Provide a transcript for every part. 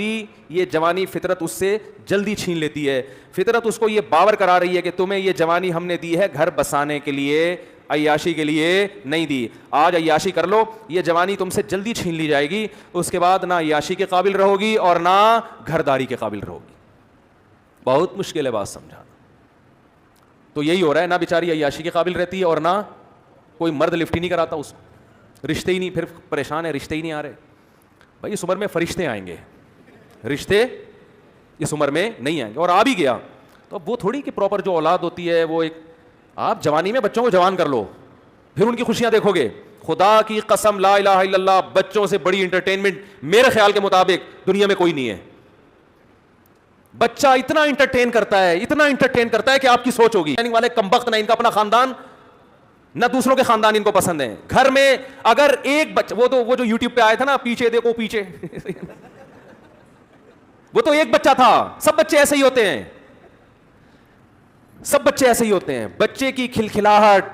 یہ جوانی فطرت اس سے جلدی چھین لیتی ہے. فطرت اس کو یہ باور کرا رہی ہے کہ تمہیں یہ جوانی ہم نے دی ہے گھر بسانے کے لیے, عیاشی کے لیے نہیں دی. آج عیاشی کر لو, یہ جوانی تم سے جلدی چھین لی جائے گی, اس کے بعد نہ عیاشی کے قابل رہو گی اور نہ گھرداری کے قابل رہو گی. بہت مشکل ہے بات سمجھانا. تو یہی ہو رہا ہے, نہ بیچاری عیاشی کے قابل رہتی ہے اور نہ کوئی مرد لفٹ ہی نہیں کراتا اس کو, رشتے ہی نہیں, پھر پریشان ہے, رشتے ہی نہیں آ رہے. بھائی اس عمر میں فرشتے آئیں گے, رشتے اس عمر میں نہیں آئیں گے, اور آ بھی گیا تو اب وہ تھوڑی کہ پراپر جو اولاد ہوتی ہے وہ ایک, آپ جوانی میں بچوں کو جوان کر لو پھر ان کی خوشیاں دیکھو گے. خدا کی قسم لا الہ الا اللہ, بچوں سے بڑی انٹرٹینمنٹ میرے خیال کے مطابق دنیا میں کوئی نہیں ہے. بچہ اتنا انٹرٹین کرتا ہے, اتنا انٹرٹین کرتا ہے کہ آپ کی سوچ ہوگی والے کمبخت, نہ ان کا اپنا خاندان نہ دوسروں کے خاندان ان کو پسند ہیں. گھر میں اگر ایک بچہ, وہ جو یوٹیوب پہ آیا تھا نا, پیچھے دیکھو پیچھے وہ تو ایک بچہ تھا. سب بچے ایسے ہی ہوتے ہیں, سب بچے ایسے ہی ہوتے ہیں. بچے کی کھلکھلاہٹ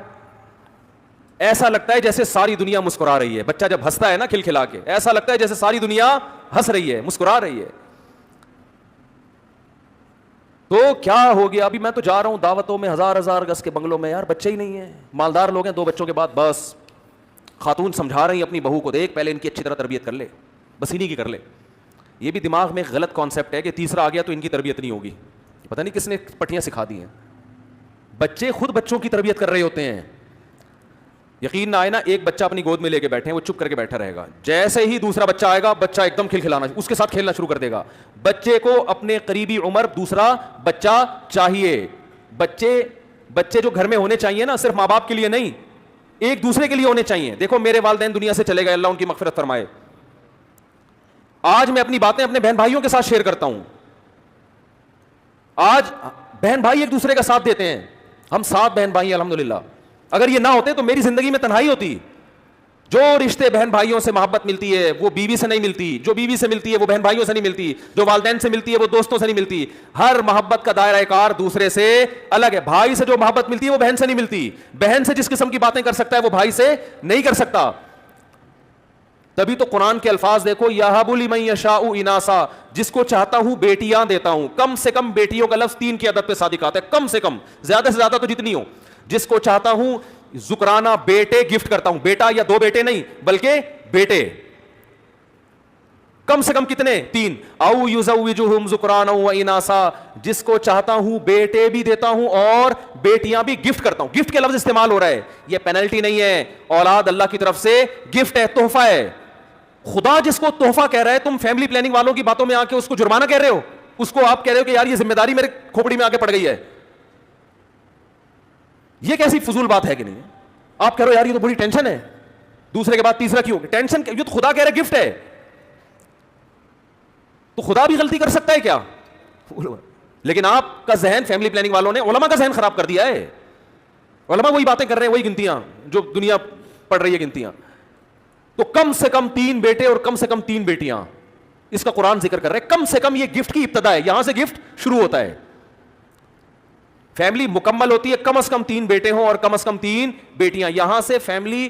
ایسا لگتا ہے جیسے ساری دنیا مسکرا رہی ہے. بچہ جب ہنستا ہے نا کھلکھلا کے, ایسا لگتا ہے جیسے ساری دنیا ہنس رہی ہے, مسکرا رہی ہے. تو کیا ہو گیا, ابھی میں تو جا رہا ہوں دعوتوں میں, ہزار ہزار گز کے بنگلوں میں, یار بچے ہی نہیں ہیں, مالدار لوگ ہیں, 2 بچوں کے بعد بس خاتون سمجھا رہی ہیں اپنی بہو کو, دیکھ پہلے ان کی اچھی طرح تربیت کر لے, بس انہیں کی کر لے. یہ بھی دماغ میں ایک غلط کانسیپٹ ہے کہ تیسرا آ گیا تو ان کی تربیت نہیں ہوگی. پتہ نہیں کس نے پٹیاں سکھا دی ہیں. بچے خود بچوں کی تربیت کر رہے ہوتے ہیں. یقین نہ آئے نا, ایک بچہ اپنی گود میں لے کے بیٹھے ہیں, وہ چپ کر کے بیٹھا رہے گا, جیسے ہی دوسرا بچہ آئے گا بچہ ایک دم کھلکھلانا, اس کے ساتھ کھیلنا شروع کر دے گا. بچے کو اپنے قریبی عمر دوسرا بچہ چاہیے. بچے جو گھر میں ہونے چاہیے نا, صرف ماں باپ کے لیے نہیں, ایک دوسرے کے لیے ہونے چاہیے. دیکھو میرے والدین دنیا سے چلے گئے, اللہ ان کی مغفرت فرمائے. آج میں اپنی باتیں اپنے بہن بھائیوں کے ساتھ شیئر کرتا ہوں. آج بہن بھائی ایک دوسرے کا ساتھ دیتے ہیں, ہم 7 بہن بھائی ہیں الحمدللہ. اگر یہ نہ ہوتے تو میری زندگی میں تنہائی ہوتی. جو رشتے بہن بھائیوں سے محبت ملتی ہے وہ بیوی سے نہیں ملتی, جو بیوی سے ملتی ہے وہ بہن بھائیوں سے نہیں ملتی, جو والدین سے ملتی ہے وہ دوستوں سے نہیں ملتی. ہر محبت کا دائرہ کار دوسرے سے الگ ہے. بھائی سے جو محبت ملتی ہے وہ بہن سے نہیں ملتی, بہن سے جس قسم کی باتیں کر سکتا ہے وہ بھائی سے نہیں کر سکتا. تبھی تو قرآن کے الفاظ دیکھو, یہب لمن یشاء اناسا, جس کو چاہتا ہوں بیٹیاں دیتا ہوں. کم سے کم بیٹیوں کا لفظ 3 کی عدد پہ صادق آتا ہے, کم سے کم, زیادہ سے زیادہ تو جتنی ہو. جس کو چاہتا ہوں ذکرانہ بیٹے گفٹ کرتا ہوں, بیٹا یا 2 بیٹے نہیں بلکہ بیٹے. کم سے کم کتنے؟ 3. او یزوجہم ذکرانا و اناسا, جس کو چاہتا ہوں بیٹے بھی دیتا ہوں اور بیٹیاں بھی گفٹ کرتا ہوں. گفٹ کے لفظ استعمال ہو رہا ہے, یہ پینلٹی نہیں ہے. اولاد اللہ کی طرف سے گفٹ ہے, تحفہ ہے. خدا جس کو تحفہ کہہ رہا ہے, تم فیملی پلاننگ والوں کی باتوں میں آ کے اس کو جرمانہ کہہ رہے ہو. اس کو آپ کہہ رہے ہو کہ یار یہ ذمہ داری میرے کھوپڑی میں آ کے پڑ گئی ہے. یہ کیسی فضول بات ہے کہ نہیں؟ آپ کہہ رہے ہو یار یہ تو بڑی ٹینشن ہے, دوسرے کے بعد تیسرا کیوں؟ ٹینشن, یہ تو خدا کہہ رہا ہے گفٹ ہے. تو خدا بھی غلطی کر سکتا ہے کیا؟ لیکن آپ کا ذہن, فیملی پلاننگ والوں نے علماء کا ذہن خراب کر دیا ہے. علماء وہی باتیں کر رہے ہیں, وہی گنتیاں جو دنیا پڑھ رہی ہے گنتیاں. تو کم سے کم 3 بیٹے اور کم سے کم 3 بیٹیاں, اس کا قرآن ذکر کر رہے ہیں. کم سے کم یہ گفٹ کی ابتدا ہے, یہاں سے گفٹ شروع ہوتا ہے. فیملی مکمل ہوتی ہے کم از کم 3 بیٹے ہوں اور کم از کم 3 بیٹیاں, یہاں سے فیملی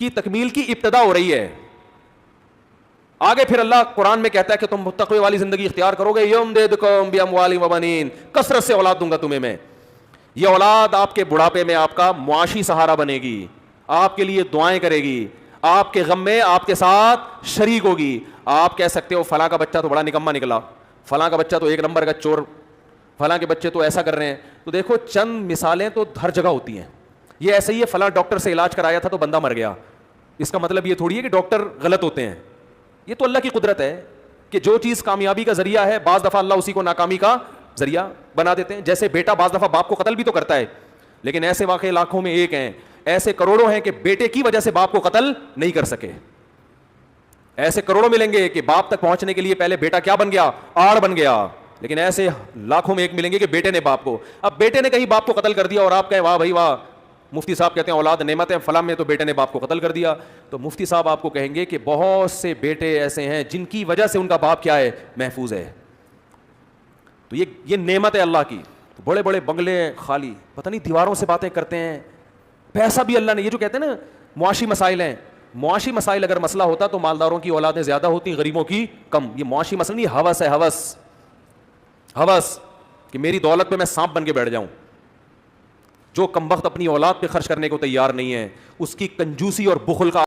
کی تکمیل کی ابتدا ہو رہی ہے. آگے پھر اللہ قرآن میں کہتا ہے کہ تم تقوی والی زندگی اختیار کرو گے, یمددکم باموال و بنین, کثرت سے اولاد دوں گا تمہیں میں. یہ اولاد آپ کے بڑھاپے میں آپ کا معاشی سہارا بنے گی, آپ کے لیے دعائیں کرے گی, آپ کے غم میں آپ کے ساتھ شریک ہوگی. آپ کہہ سکتے ہو فلاں کا بچہ تو بڑا نکما نکلا, فلاں کا بچہ تو 1 نمبر کا چور, فلاں کے بچے تو ایسا کر رہے ہیں. تو دیکھو چند مثالیں تو ہر جگہ ہوتی ہیں. یہ ایسے ہی ہے, فلاں ڈاکٹر سے علاج کرایا تھا تو بندہ مر گیا, اس کا مطلب یہ تھوڑی ہے کہ ڈاکٹر غلط ہوتے ہیں. یہ تو اللہ کی قدرت ہے کہ جو چیز کامیابی کا ذریعہ ہے بعض دفعہ اللہ اسی کو ناکامی کا ذریعہ بنا دیتے ہیں. جیسے بیٹا بعض دفعہ باپ کو قتل بھی تو کرتا ہے, لیکن ایسے واقعے لاکھوں میں ایک ہیں, ایسے کروڑوں ہیں کہ بیٹے کی وجہ سے باپ کو قتل نہیں کر سکے. ایسے کروڑوں ملیں گے کہ باپ تک پہنچنے کے لیے پہلے بیٹا کیا بن گیا؟ آڑ بن گیا. لیکن ایسے لاکھوں میں ایک ملیں گے کہ بیٹے نے باپ کو, اب بیٹے نے کہیں باپ کو قتل کر دیا اور آپ کہیں واہ بھائی واہ, مفتی صاحب کہتے ہیں اولاد نعمت ہے, فلاں میں تو بیٹے نے باپ کو قتل کر دیا. تو مفتی صاحب آپ کو کہیں گے کہ بہت سے بیٹے ایسے ہیں جن کی وجہ سے ان کا باپ کیا ہے؟ محفوظ ہے. تو یہ نعمت ہے اللہ کی. بڑے بڑے بنگلے خالی, پتہ نہیں دیواروں سے باتیں کرتے ہیں, پیسہ بھی اللہ نے, یہ جو کہتے ہیں نا معاشی مسائل ہیں, معاشی مسائل اگر مسئلہ ہوتا تو مالداروں کی اولادیں زیادہ ہوتی, غریبوں کی کم. یہ معاشی مسئلہ نہیں, ہوس ہے, ہوس کہ میری دولت پہ میں سانپ بن کے بیٹھ جاؤں. جو کم وقت اپنی اولاد پہ خرچ کرنے کو تیار نہیں ہے, اس کی کنجوسی اور بخل کا